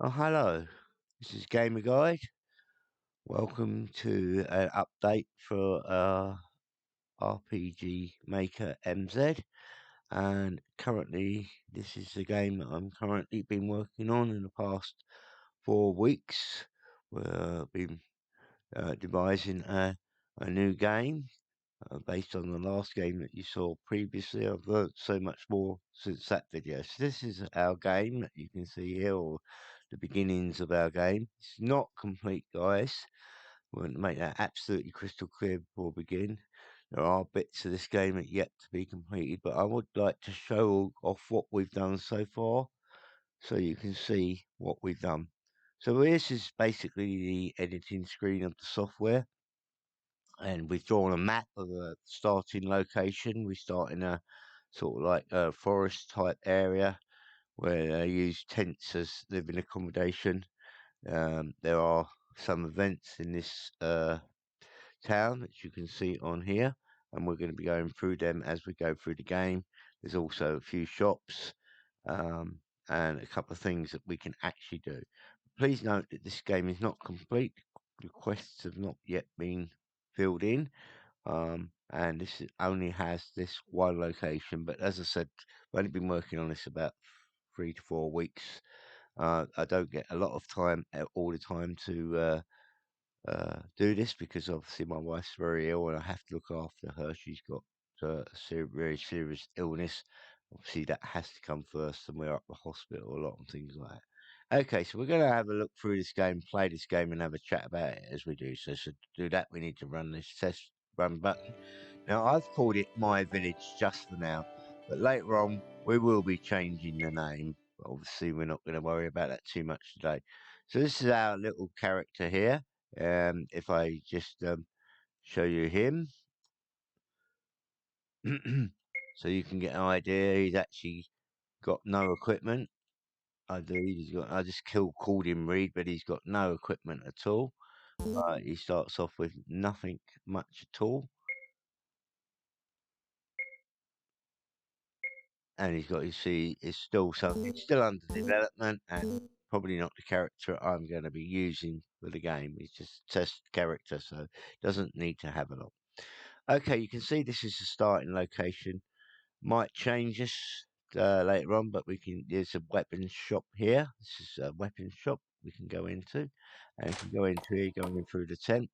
Oh, hello. This is Gamer Guide. Welcome to an update for RPG Maker MZ. And currently, this is the game that I'm currently been working on in the past 4 weeks. We've been devising a new game based on the last game that you saw previously. I've learned so much more since that video. So this is our game that you can see here, or the beginnings of our game. It's not complete, guys. We want to make that absolutely crystal clear before we begin. There are bits of this game that yet to be completed, but I would like to show off what we've done so far, so you can see what we've done. So this is basically the editing screen of the software, and we've drawn a map of the starting location. We start in a sort of like a forest type area where they use tents as living accommodation. There are some events in this town that you can see on here, and we're going to be going through them as we go through the game. There's also a few shops and a couple of things that we can actually do. Please note that this game is not complete. The quests have not yet been filled in. And this only has this one location. But as I said, I've only been working on this about 3 to 4 weeks. I don't get a lot of time all the time to do this because obviously my wife's very ill and I have to look after her. She's got very serious illness. Obviously, that has to come first, and we're at the hospital a lot and things like that. Okay, so we're going to have a look through this game, play this game, and have a chat about it as we do. So to do that, we need to run this test run button. Now, I've called it My Village just for now, but later on, we will be changing the name. But obviously, we're not going to worry about that too much today. So this is our little character here. If I just show you him, so you can get an idea, he's actually got no equipment. I do. He's got. I just called him Reed, but he's got no equipment at all. He starts off with nothing much at all, and he's got. You see, it's still something. It's still under development, and probably not the character I'm going to be using for the game. It's just test character, so doesn't need to have a lot. Okay, you can see this is the starting location. Might change this later on, but we can. There's a weapons shop here. This is a weapons shop we can go into, and if you go into here, going through the tent,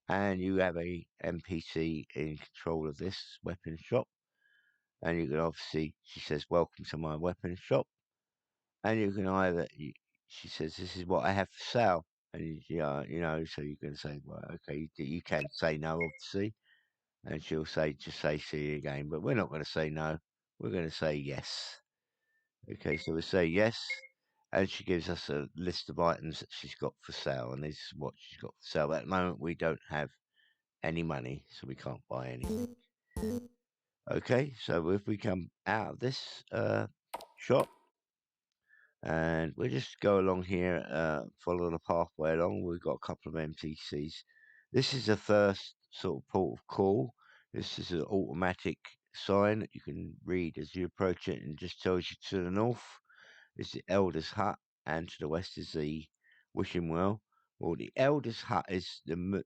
and you have a NPC in control of this weapons shop, and you can obviously. She says, "Welcome to my weapons shop," and you can either. She says, "This is what I have for sale," and so you can say, "Well, okay." You can say no, obviously, and she'll say, "Just say see you again," but we're not going to say no. We're going to say yes. Okay, so we say yes, and she gives us a list of items that she's got for sale, and this is what she's got for sale. At the moment, we don't have any money, so we can't buy anything. Okay, so if we come out of this shop, and we just go along here, follow the pathway along, we've got a couple of NPCs. This is the first sort of port of call. This is an automatic sign that you can read as you approach it, and just tells you to the north is the Elder's Hut, and to the west is the Wishing Well. Well, the Elder's Hut is the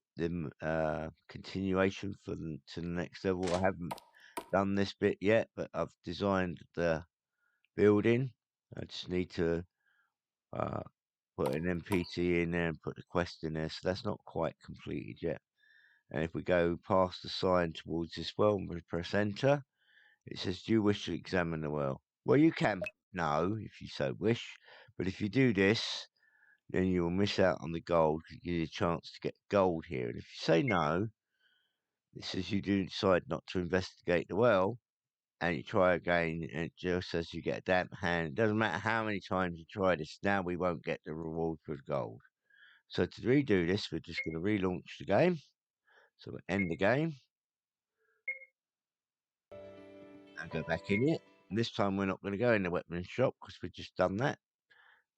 continuation to the next level. I haven't done this bit yet, but I've designed the building. I just need to uh, put an NPC in there and put the quest in there, so that's not quite completed yet. And if we go past the sign towards this well and we press enter, it says, "Do you wish to examine the well?" Well, you can no, if you so wish, but if you do this, then you will miss out on the gold. It gives you a chance to get gold here. And if you say no, it says you do decide not to investigate the well, and you try again, and it just says you get a damp hand. It doesn't matter how many times you try this, now we won't get the reward for the gold. So to redo this, we're just going to relaunch the game. So we'll end the game and go back in it. And this time we're not going to go in the weapons shop because we've just done that.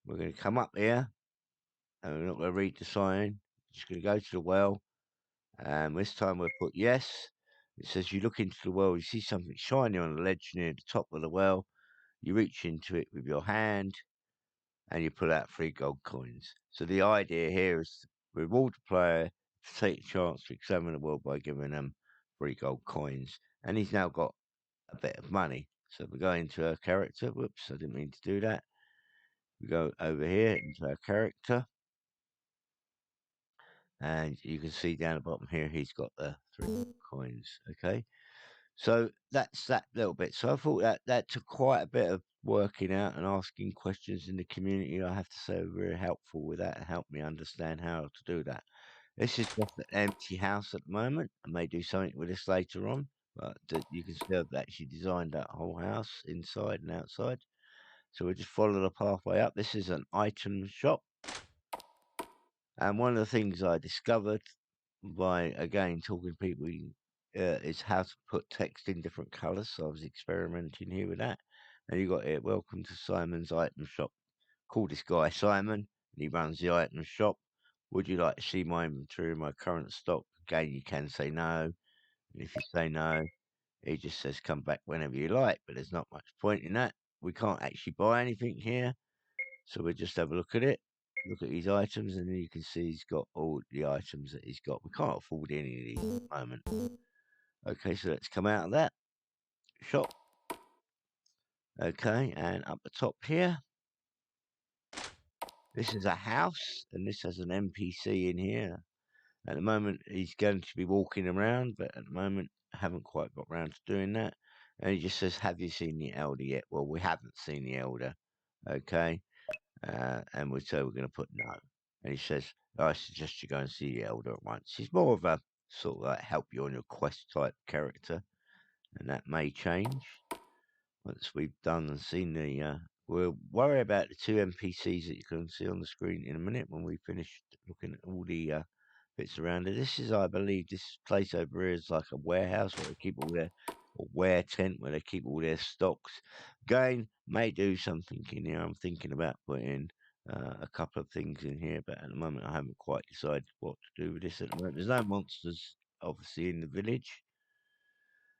We're going to come up here and we're not going to read the sign. We're just going to go to the well. And this time we'll put yes. It says you look into the well, you see something shiny on the ledge near the top of the well. You reach into it with your hand and you pull out 3 gold coins. So the idea here is to reward the player to take a chance to examine the world by giving them 3 gold coins. And he's now got a bit of money. So we go into our character. Whoops, I didn't mean to do that. We go over here into our character. And you can see down the bottom here, he's got the 3 coins. Okay. So that's that little bit. So I thought that took quite a bit of working out and asking questions in the community. I have to say, were very helpful with that and helped me understand how to do that. This is just an empty house at the moment. I may do something with this later on, but you can see I've actually designed that whole house inside and outside. So we'll just follow the pathway up. This is an item shop. And one of the things I discovered by, again, talking to people is how to put text in different colours. So I was experimenting here with that. And you got it, welcome to Simon's item shop. Call this guy Simon, and he runs the item shop. Would you like to see my inventory and my current stock? Again, you can say no. And if you say no, he just says come back whenever you like, but there's not much point in that. We can't actually buy anything here. So we'll just have a look at it. Look at his items, and then you can see he's got all the items that he's got. We can't afford any of these at the moment. Okay, so let's come out of that shop. Okay, and up the top here, this is a house, and this has an NPC in here. At the moment, he's going to be walking around, but at the moment, I haven't quite got round to doing that. And he just says, have you seen the elder yet? Well, we haven't seen the elder. Okay. And we're going to put no. And he says, I suggest you go and see the elder at once. He's more of a sort of like help you on your quest type character. And that may change once we've done and seen the. We'll worry about the 2 NPCs that you can see on the screen in a minute when we finish looking at all the bits around it. This is, I believe, this place over here is like a warehouse where they keep all their, or ware tent where they keep all their stocks. Again, may do something in here. I'm thinking about putting a couple of things in here, but at the moment I haven't quite decided what to do with this at the moment. There's no monsters, obviously, in the village.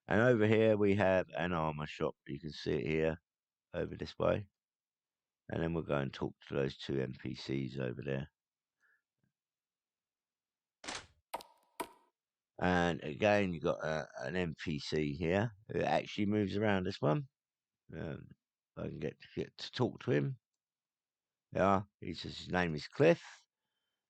And over here we have an armor shop. You can see it here over this way. And then we'll go and talk to those 2 NPCs over there. And again, you've got an NPC here who actually moves around this one. I can get to talk to him. Yeah, he says his name is Cliff.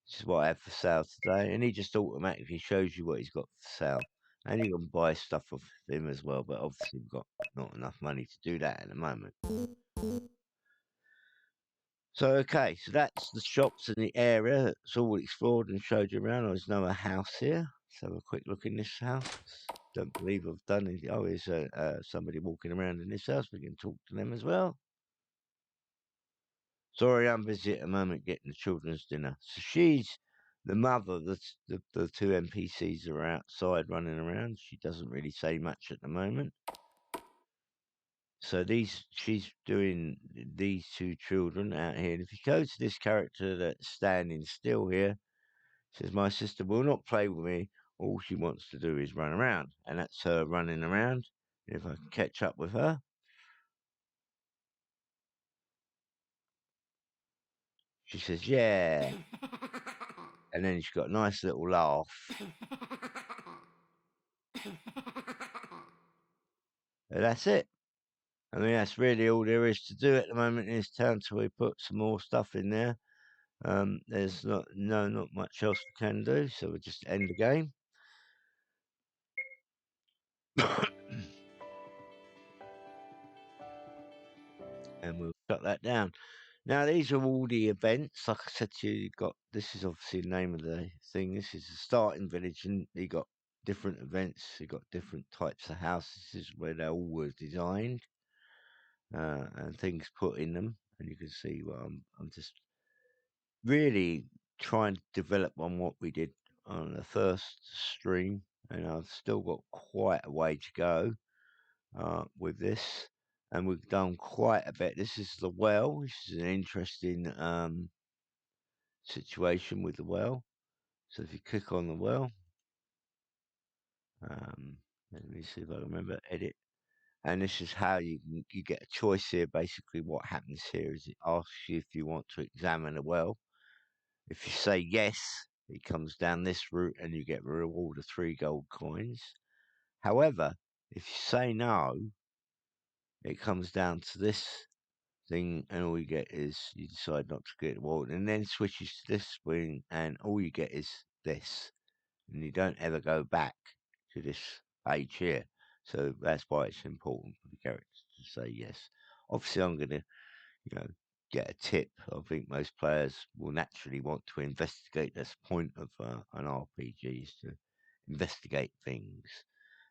This is what I have for sale today. And he just automatically shows you what he's got for sale. And you can buy stuff off him as well, but obviously we've got not enough money to do that at the moment. So, okay, so that's the shops in the area. It's all explored and showed you around. There's no house here. Let's have a quick look in this house. Don't believe I've done anything. Oh, there's somebody walking around in this house. We can talk to them as well. Sorry, I'm busy at the moment getting the children's dinner. So she's the mother. The 2 NPCs are outside running around. She doesn't really say much at the moment. So she's doing these 2 children out here. And if you go to this character that's standing still here, says my sister will not play with me. All she wants to do is run around, and that's her running around. If I can catch up with her, she says yeah, and then she's got a nice little laugh. And that's it. I mean, that's really all there is to do at the moment in this town until we put some more stuff in there. There's not much else we can do, so we'll just end the game. And we'll shut that down. Now, these are all the events. Like I said to you, you got this is obviously the name of the thing. This is the starting village, and you got different events. You got different types of houses. This is where they all were designed and things put in them. And you can see, well, I'm just really trying to develop on what we did on the first stream, and I've still got quite a way to go with this. And we've done quite a bit. This is the well. This is an interesting situation with the well. So if you click on the well, let me see if I remember edit. And this is how you get a choice here. Basically, what happens here is it asks you if you want to examine a well. If you say yes, it comes down this route, and you get a reward of 3 gold coins. However, if you say no, it comes down to this thing, and all you get is you decide not to get the reward, and then switches to this screen, and all you get is this, and you don't ever go back to this page here. So that's why it's important for the characters to say yes. Obviously, I'm going to, you know, get a tip. I think most players will naturally want to investigate. That's the point of an RPG, is to investigate things.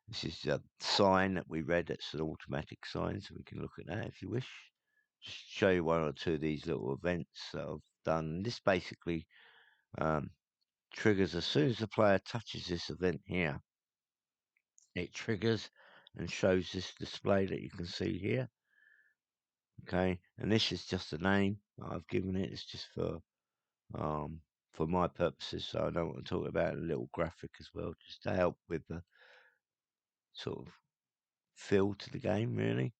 This is a sign that we read. It's an automatic sign, so we can look at that if you wish. Just show you one or two of these little events that I've done. This basically um, triggers as soon as the player touches this event here. It triggers and shows this display that you can see here. Okay, and this is just a name I've given it. It's just for my purposes, so I don't want to talk about a little graphic as well, just to help with the sort of feel to the game, really.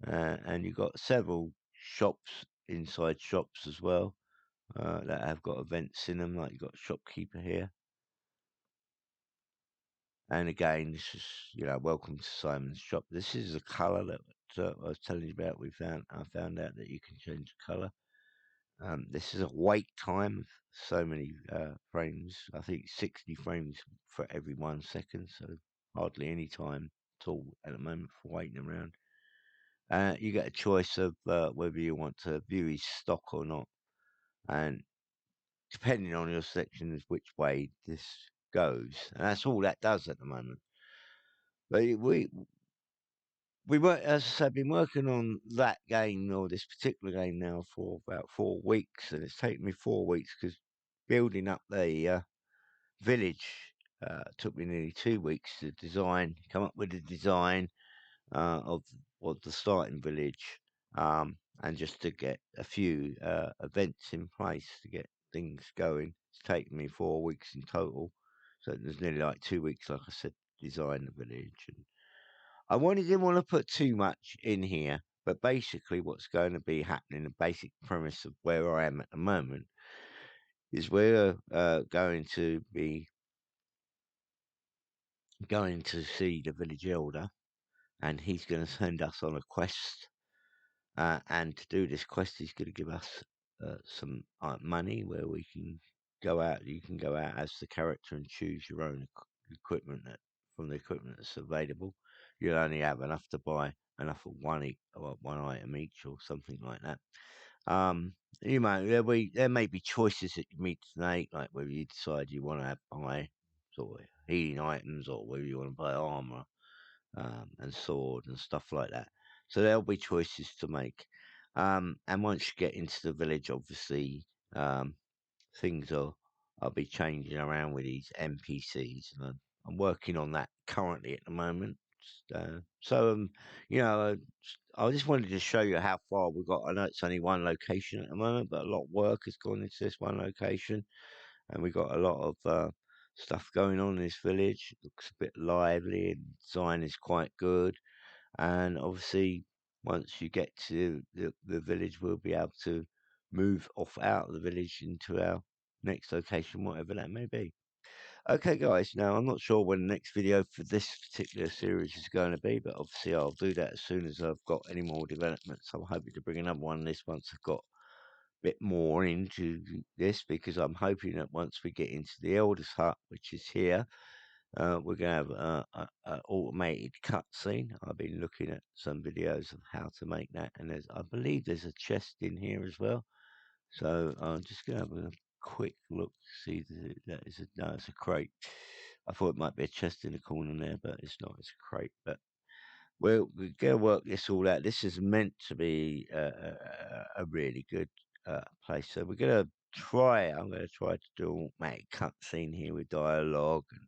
And you've got several shops, inside shops as well, that have got events in them. Like you've got shopkeeper here, and again, this is, welcome to Simon's shop. This is the color that I was telling you about. I found out that you can change the color. This is a wait time of so many frames. I think 60 frames for every 1 second, so hardly any time at all at the moment for waiting around. You get a choice of whether you want to view his stock or not, and depending on your selection is which way this goes, and that's all that does at the moment. But we were, as I said, been working on that game, or this particular game, now for about 4 weeks, and it's taken me 4 weeks because building up the village took me nearly 2 weeks to come up with the design of the starting village, and just to get a few events in place to get things going. It's taken me 4 weeks in total, so there's nearly like 2 weeks, like I said, to design the village. And didn't want to put too much in here, but basically, what's going to be happening, the basic premise of where I am at the moment, is we're going to be going to see the village elder, and he's going to send us on a quest. And to do this quest, he's going to give us some money where we can go out. You can go out as the character and choose your own equipment from the equipment that's available. You'll only have enough to buy enough of one item each, or something like that. There may be choices that you need to make, like whether you decide you want to buy sort of healing items, or whether you want to buy armor and sword and stuff like that. So there'll be choices to make. And once you get into the village, obviously, um, things I'll be changing around with these NPCs, and I'm working on that currently at the moment. So, I just wanted to show you how far we've got. I know it's only one location at the moment, but a lot of work has gone into this one location, and we got a lot of stuff going on in this village. It looks a bit lively, and design is quite good. And obviously, once you get to the village, we'll be able to move off out of the village into our next location, whatever that may be. Okay, guys. Now, I'm not sure when the next video for this particular series is going to be, but obviously I'll do that as soon as I've got any more developments. I'm hoping to bring another one this once I've got a bit more into this, because I'm hoping that once we get into the Elder's Hut, which is here, we're going to have a automated cutscene. I've been looking at some videos of how to make that, and I believe there's a chest in here as well. So I'm just going to have a quick look to see that is no, it's a crate. I thought it might be a chest in the corner there, but it's not. It's a crate. But we're going to work this all out. This is meant to be a really good place. So we're going to try. I'm going to try to do an automatic cutscene here with dialogue and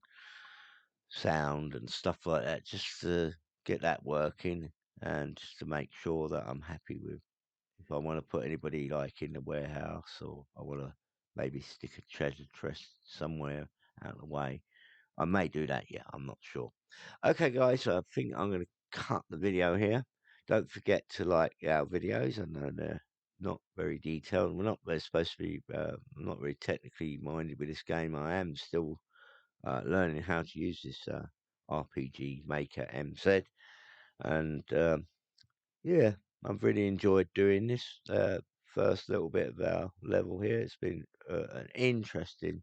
sound and stuff like that, just to get that working, and just to make sure that I'm happy with, if I want to put anybody like in the warehouse, or I want to maybe stick a treasure chest somewhere out of the way. I may do that yet, I'm not sure. Okay, guys, so I think I'm going to cut the video here. Don't forget to like our videos. I know they're not very detailed. They're supposed to be, I'm not very technically minded with this game. I am still learning how to use this RPG Maker MZ. And yeah, I've really enjoyed doing this first little bit of our level here. It's been an interesting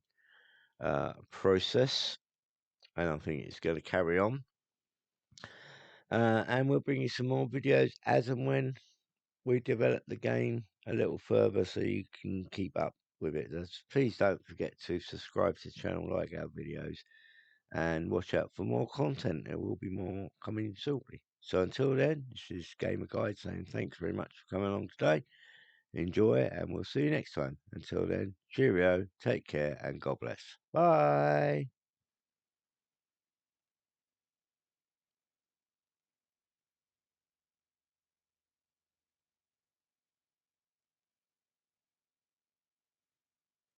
process, and I think it's going to carry on. And we'll bring you some more videos as and when we develop the game a little further so you can keep up with it. Please don't forget to subscribe to the channel, like our videos, and watch out for more content. There will be more coming shortly. So until then, this is Gamer Guide saying thanks very much for coming along today. Enjoy it, and we'll see you next time. Until then, cheerio, take care, and God bless. Bye.